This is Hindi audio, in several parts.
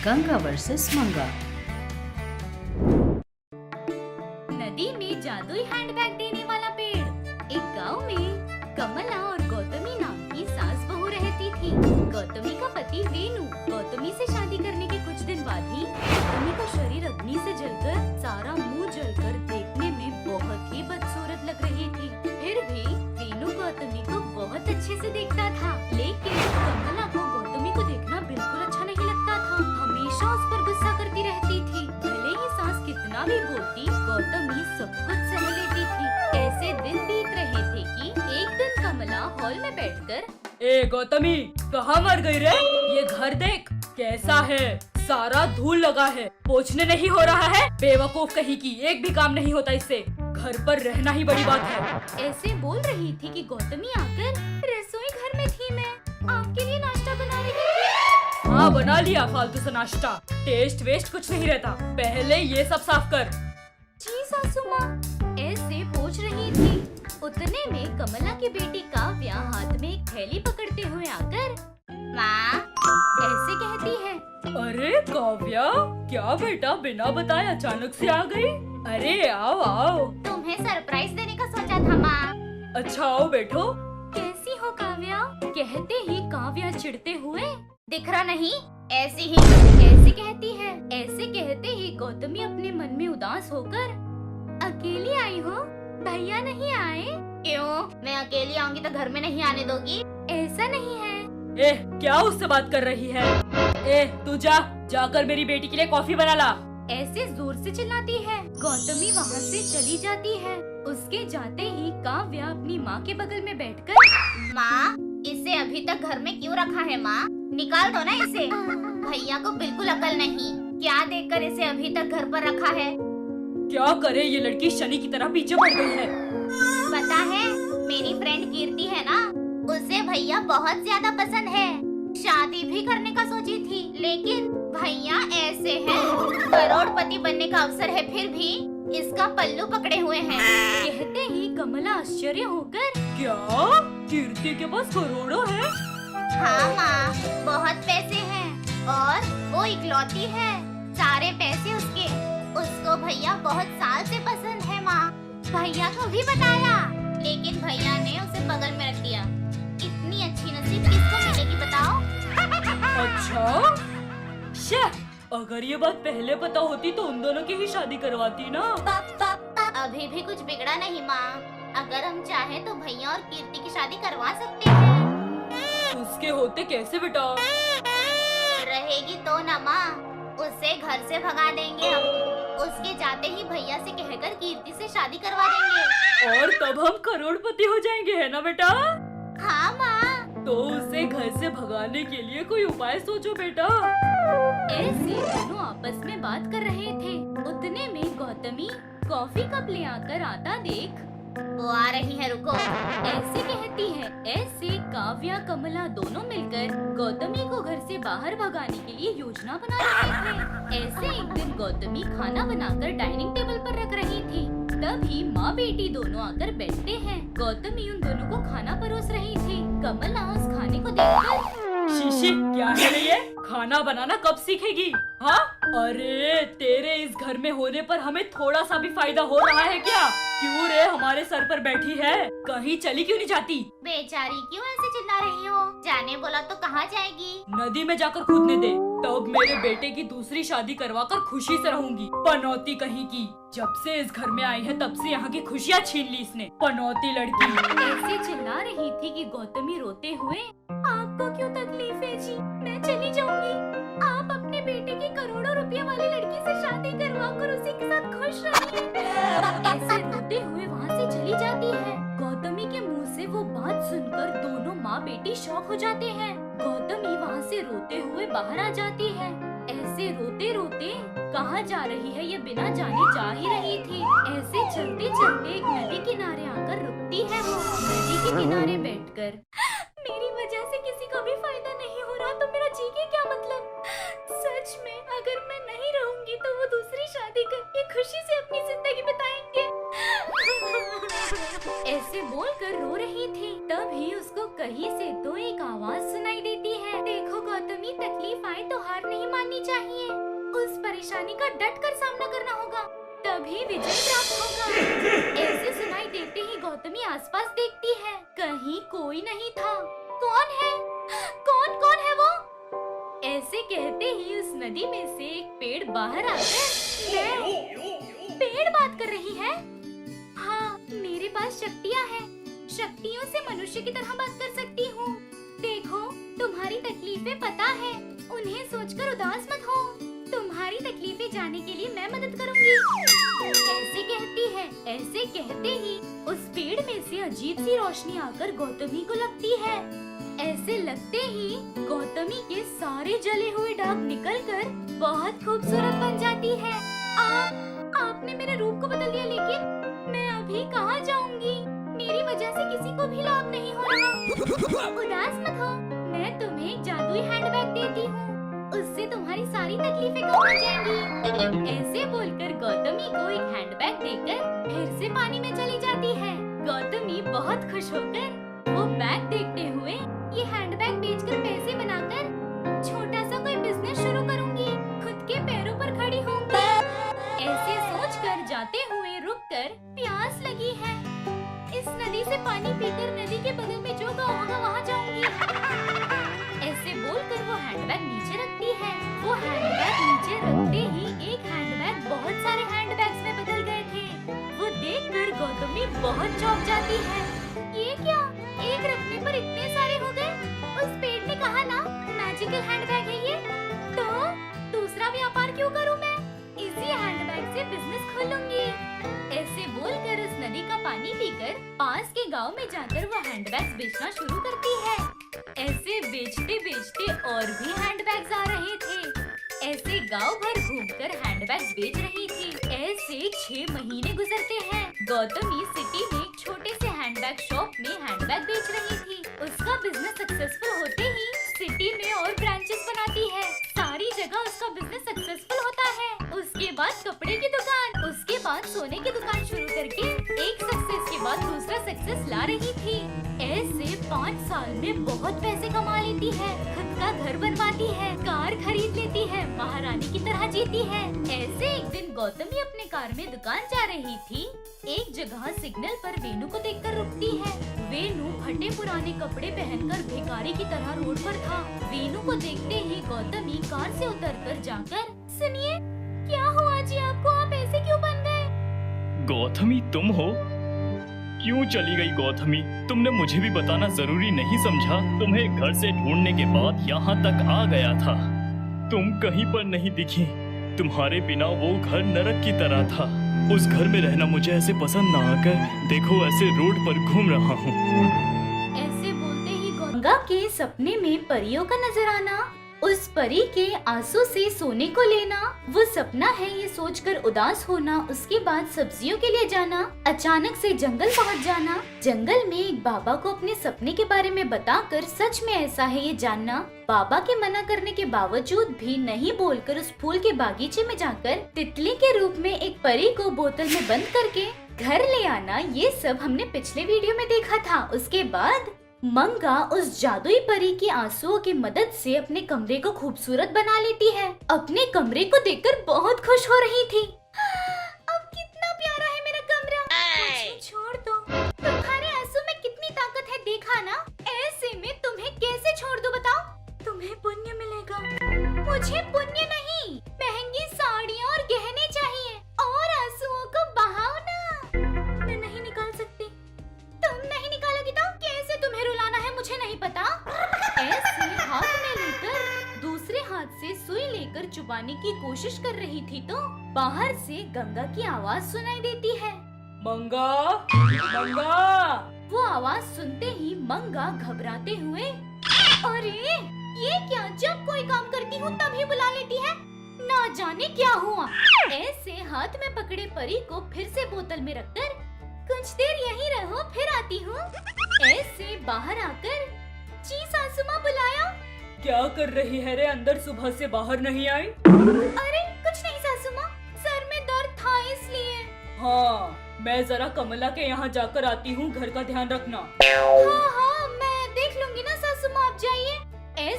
गंगा वर्सेस मंगा। नदी में जादुई हैंडबैग देने वाला पेड़। एक गांव में कमला और गौतमी नाम की सास बहू रहती थी। गौतमी का पति वेणु गौतमी से शादी करने के कुछ दिन बाद ही गौतमी का शरीर अग्नि से जलकर सारा मुंह जलकर देखने में बहुत ही बदसूरत लग रही थी। फिर भी वेणु गौतमी को बहुत अच्छे से देखता था, लेकिन कमला को गौतमी को देखना बिल्कुल अच्छा नहीं लगता था। हमेशा उस पर गुस्सा करती रहती थी। भले ही सास कितना भी बोलती, गौतमी सब कुछ सह लेती थी। ऐसे दिन बीत रहे थे कि एक दिन कमला हॉल में बैठकर, ए गौतमी, कहाँ मर गई रे? ये घर देख कैसा है, सारा धूल लगा है, पोंछने नहीं हो रहा है। बेवकूफ कहीं की, एक भी काम नहीं होता इससे। घर पर रहना ही बड़ी बात है। ऐसे बोल रही थी कि गौतमी आकर रसोई घर में थी। मैं आपके लिए नाश्ता बना रही थी। हाँ, बना लिया फालतू सा नाश्ता। टेस्ट वेस्ट कुछ नहीं रहता, पहले ये सब साफ कर। जी सासू माँ, ऐसे पूछ रही थी। उतने में कमला की बेटी काव्या हाथ में एक थैली पकड़ते हुए आकर माँ ऐसे कहती है। अरे काव्या, क्या बेटा बिना बताए अचानक से आ गई? अरे आओ आओ। तुम्हें सरप्राइज देने का सोचा था माँ। अच्छा आओ बैठो। कैसी हो काव्या? कहते ही काव्या चिढ़ते हुए, दिख रहा नहीं, ऐसे कहती है। ऐसे कहते ही गौतमी अपने मन में उदास होकर, अकेली आई हो, भैया नहीं आए? क्यों? मैं अकेली आऊंगी तो घर में नहीं आने दोगी? ऐसा नहीं है। क्या उससे बात कर रही है? तू जाकर मेरी बेटी के लिए कॉफी बना ला। ऐसे जोर से चिल्लाती है। गौतमी वहाँ से चली जाती है। उसके जाते ही काव्या अपनी माँ के बगल में बैठकर, माँ इसे अभी तक घर में क्यों रखा है माँ? निकाल दो ना इसे। भैया को बिल्कुल अकल नहीं, क्या देखकर इसे अभी तक घर पर रखा है? क्या करे, ये लड़की शनि की तरह पीछे पड़ गई है। पता है, मेरी फ्रेंड कीर्ति है ना, उसे भैया बहुत ज्यादा पसंद है। शादी भी करने का सोची थी, लेकिन भैया ऐसे हैं, करोड़पति बनने का अवसर है, फिर भी इसका पल्लू पकड़े हुए हैं। कहते ही कमला आश्चर्य होकर, क्या कीर्ति के पास करोड़ों है? हाँ माँ, बहुत पैसे हैं और वो इकलौती है, सारे पैसे उसके। उसको भैया बहुत साल से पसंद है माँ। भैया को भी बताया, लेकिन भैया ने उसे बगल में रख दिया। इतनी अच्छी नसीब किसको मिलेगी बताओ? अच्छा, अगर ये बात पहले पता होती तो उन दोनों की ही शादी करवाती ना। अभी भी कुछ बिगड़ा नहीं माँ। अगर हम चाहें तो भैया और कीर्ति की शादी करवा सकते हैं। उसके होते कैसे बेटा? रहेगी तो ना माँ, उसे घर से भगा देंगे हम। उसके जाते ही भैया से कहकर कीर्ति से शादी करवा देंगे। और तब हम करोड़पति हो जाएंगे, है ना बेटा? हाँ माँ। तो उसे घर से भगाने के लिए कोई उपाय सोचो बेटा। ऐसे दोनों आपस में बात कर रहे थे। उतने में गौतमी कॉफी कप ले आकर आता देख, वो आ रही है, रुको, ऐसे कहती है। ऐसे काव्या कमला दोनों मिलकर गौतमी को घर से बाहर भगाने के लिए योजना बना रहे थे। ऐसे एक दिन गौतमी खाना बनाकर डाइनिंग टेबल पर रख रही थी। तभी माँ बेटी दोनों आकर बैठते हैं। गौतमी उन दोनों को खाना परोस रही थी। कमला उस खाने को देखकर, शीशी, क्या है ये? खाना बनाना कब सीखेगी? हाँ, अरे तेरे इस घर में होने पर हमें थोड़ा सा भी फायदा हो रहा है क्या? क्यों रे हमारे सर पर बैठी है, कहीं चली क्यों नहीं जाती? बेचारी क्यों ऐसे चिल्ला रही हो? जाने बोला तो कहाँ जाएगी? नदी में जाकर कूदने दे, तब मेरे बेटे की दूसरी शादी करवाकर खुशी से रहूंगी। पनौती कहीं की, जब से इस घर में आई है तब से यहाँ की खुशियाँ छीन ली इसने, पनौती लड़की। ऐसे चिल्ला रही थी कि गौतमी रोते हुए, आपको क्यों तकलीफ है जी? मैं चली जाऊंगी। आप अपने बेटे की करोड़ों रुपए वाली लड़की से शादी करवा कर उसी के साथ खुश रहिए। ऐसे रोते हुए वहाँ से चली जाती है। गौतमी के मुंह से वो बात सुनकर दोनों माँ बेटी शॉक हो जाते हैं। गौतमी वहाँ से रोते हुए बाहर आ जाती है। ऐसे रोते रोते कहाँ जा रही है ये बिना जाने जा ही रही थी। ऐसे चलते चलते एक नदी किनारे आकर रुकती है। वो नदी के किनारे बैठकर, मेरी वजह से किसी का भी फायदा नहीं हो रहा तो मेरा जी के क्या मतलब? सच में अगर मैं नहीं रहूंगी तो वो दूसरी शादी करके खुशी से अपनी जिंदगी बिताएंगे। ऐसे बोलकर रो रही थी। तभी उसको कहीं से तो एक आवाज सुनाई देती है, देखो गौतमी, तकलीफ आए तो हार नहीं माननी चाहिए। परेशानी का डट कर सामना करना होगा, तभी विजय प्राप्त होगा। ऐसे सुनाई देते ही गौतमी आसपास देखती है, कहीं कोई नहीं था। कौन है? कौन है वो? ऐसे कहते ही उस नदी में से एक पेड़ बाहर आकर पेड़ बात कर रही है। हाँ, मेरे पास शक्तियाँ हैं। शक्तियों से मनुष्य की तरह बात कर सकती हूँ। देखो, तुम्हारी तकलीफें पता है, उन्हें सोचकर उदास मत हो। तुम्हारी तकलीफें जाने के लिए मैं मदद करूँगी। ऐसे कहती है। ऐसे कहते ही उस पेड़ में से अजीब सी रोशनी आकर गौतमी को लगती है। ऐसे लगते ही गौतमी के सारे जले हुए दाग निकलकर बहुत खूबसूरत बन जाती है। आपने मेरे रूप को बदल दिया, लेकिन मैं अभी कहाँ जाऊंगी? मेरी वजह से किसी को भी लाभ नहीं हो रहा। उदास मत हो, मैं तुम्हें एक जादुई हैंडबैग देती हूँ। उससे तुम्हारी सारी तकलीफें कम हो जाएंगी। ऐसे बोलकर गौतमी को एक हैंडबैग देकर फिर से पानी में चली जाती है। गौतमी बहुत खुश होकर वो बैग देखते हुए ये हैंडबैग बेचकर पैसे बनाकर छोटा सा कोई बिजनेस शुरू करूंगी, खुद के पैरों पर खड़ी होंगी। ऐसे सोचकर जाते हुए रुककर प्यास लगी है। इस नदी से पानी पीकर नदी के बगल में जो गाँव होगा वहाँ जाऊंगी। ऐसे बोलकर वो हैंडबैग नीचे रखती है। वो हैंडबैग नीचे रखते ही एक हैंडबैग बहुत सारे हैंडबैग्स में बदल गए थे। वो देखकर गौतमी बहुत चौंक जाती है। ये क्या, एक रखने पर इतने सारे हो गए? उस पेड़ ने कहा ना मैजिकल हैंडबैग है ये, तो दूसरा व्यापार क्यों करूं मैं? इसी हैंडबैग से बिजनेस खोलूंगी। ऐसे बोलकर उस नदी का पानी पीकर पास के गांव में जाकर वो हैंडबैग्स बेचना शुरू करती है। ऐसे बेचते बेचते और भी हैंडबैग्स आ रहे थे। ऐसे गांव भर घूमकर हैंडबैग्स बेच रही थी। ऐसे 6 महीने गुजरते हैं। गौतमी सिटी में एक छोटे से हैंडबैग शॉप में हैंडबैग बेच रही थी। उसका बिजनेस सक्सेसफुल होते ही सिटी में और ब्रांचेस बनाती है। सारी जगह उसका बिजनेस सक्सेसफुल होता है। उसके बाद कपड़े की दुकान, उसके बाद सोने की दुकान शुरू करके एक सक्सेस के बाद दूसरा सक्सेस ला रही थी। ऐसे 5 साल में बहुत पैसे कमा लेती है, खुद का घर बनवाती है, कार खरीद लेती है, महारानी की तरह जीती है। ऐसे एक दिन गौतमी अपने कार में दुकान जा रही थी। एक जगह सिग्नल पर वेणु को देखकर रुकती है। वेणु फटे पुराने कपड़े पहनकर भिखारी की तरह रोड पर था। वेणु को देखते ही गौतमी कार से उतरकर जाकर, सुनिए, क्या हुआ जी आपको? आप ऐसे क्यों बन गए? गौतमी तुम हो? क्यों चली गई गौतमी? तुमने मुझे भी बताना जरूरी नहीं समझा? तुम्हें घर से ढूंढने के बाद यहाँ तक आ गया था, तुम कहीं पर नहीं दिखी। तुम्हारे बिना वो घर नरक की तरह था। उस घर में रहना मुझे ऐसे पसंद ना आकर देखो ऐसे रोड पर घूम रहा हूँ। ऐसे बोलते ही गंगा के सपने में परियों का नजर आना, उस परी के आंसू से सोने को लेना, वो सपना है ये सोचकर उदास होना, उसके बाद सब्जियों के लिए जाना, अचानक से जंगल पहुंच जाना, जंगल में एक बाबा को अपने सपने के बारे में बताकर सच में ऐसा है ये जानना, बाबा के मना करने के बावजूद भी नहीं बोलकर उस फूल के बागीचे में जाकर तितली के रूप में एक परी को बोतल में बंद करके घर ले आना, ये सब हमने पिछले वीडियो में देखा था। उसके बाद मंगा उस जादुई परी की आंसुओं की मदद से अपने कमरे को खूबसूरत बना लेती है। अपने कमरे को देखकर बहुत खुश हो रही थी। अब कितना प्यारा है मेरा कमरा, मुझे छोड़ दो। तुम्हारे आंसू में कितनी ताकत है देखा ना, ऐसे में तुम्हें कैसे छोड़ दूं बताओ? तुम्हें पुण्य मिलेगा। मुझे पुण्य नहीं, महंगी साड़ियाँ और गहने चाहिए और आंसुओं को बहाओ ना। मैं नहीं निकाल सकती। तुम नहीं निकालोगी तो कैसे तुम्हें रुलाना है मुझे नहीं पता। ऐसे हाथ में लेकर दूसरे हाथ से सुई लेकर चुबाने की कोशिश कर रही थी तो बाहर से गंगा की आवाज सुनाई देती है। मंगा, मंगा। वो आवाज सुनते ही मंगा घबराते हुए, अरे ये क्या, जब कोई काम करती हूँ तभी बुला लेती है, ना जाने क्या हुआ। ऐसे हाथ में पकड़े परी को फिर से बोतल में रखकर, कुछ देर यहीं रहो फिर आती हूँ। ऐसे बाहर आकर, जी सासू माँ बुलाया। क्या कर रही है रे, अंदर सुबह से बाहर नहीं आई? अरे कुछ नहीं सासू माँ, सर में दर्द था इसलिए। हाँ, मैं जरा कमला के यहाँ जाकर आती हूँ, घर का ध्यान रखना। हाँ हाँ, मैं देख लूंगी ना सासू माँ, आप जाइए।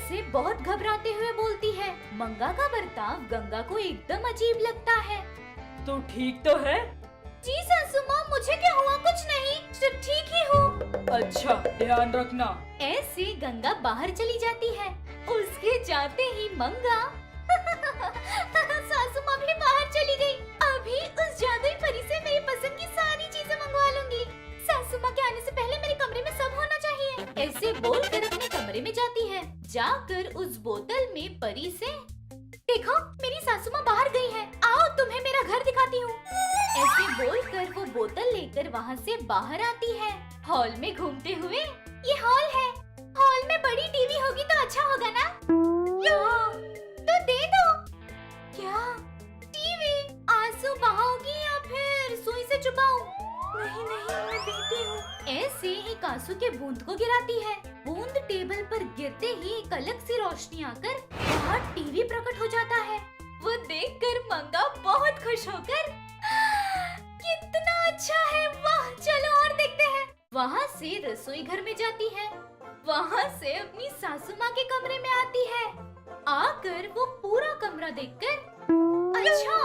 ऐसे बहुत घबराते हुए बोलती है। मंगा का बर्ताव गंगा को एकदम अजीब लगता है। तू ठीक तो है? जी सासू माँ, मुझे क्या हुआ? कुछ नहीं, सिर्फ ठीक ही हूँ। अच्छा, ध्यान रखना। ऐसे गंगा बाहर चली जाती है। उसके जाते ही मंगा सासू माँ भी बाहर चली गई। अभी उस जादुई परी से मेरी पसंद की सारी चीजें मंगवा लूंगी। सासू माँ के आने से पहले मेरे कमरे में सब होना चाहिए। ऐसे बोलकर अपने कमरे में जाती है। जाकर उस बोतल में परी से, देखो मेरी सासू माँ बाहर गई है, आओ तुम्हें मेरा घर दिखाती हूँ। ऐसे बोलकर वो बोतल लेकर वहाँ से बाहर आती है। हॉल में घूमते हुए, ये हॉल है, हॉल में बड़ी टीवी होगी तो अच्छा होगा ना? तो दे दो। क्या टीवी? आंसू बहाओगी या फिर सुई से चुपाऊं? नहीं नहीं, मैं देती हूँ। ऐसे एक आंसू के बूंद को गिराती है। बूंद टेबल पर गिरते ही एक अलग सी रोशनी आकर वहाँ टीवी प्रकट हो जाता है। वो देखकर मंगा बहुत खुश होकर, कितना अच्छा है, वाह चलो और देखते हैं। वहाँ से रसोई घर में जाती है। वहाँ से अपनी सासू माँ के कमरे में आती है। आकर वो पूरा कमरा देखकर, अच्छा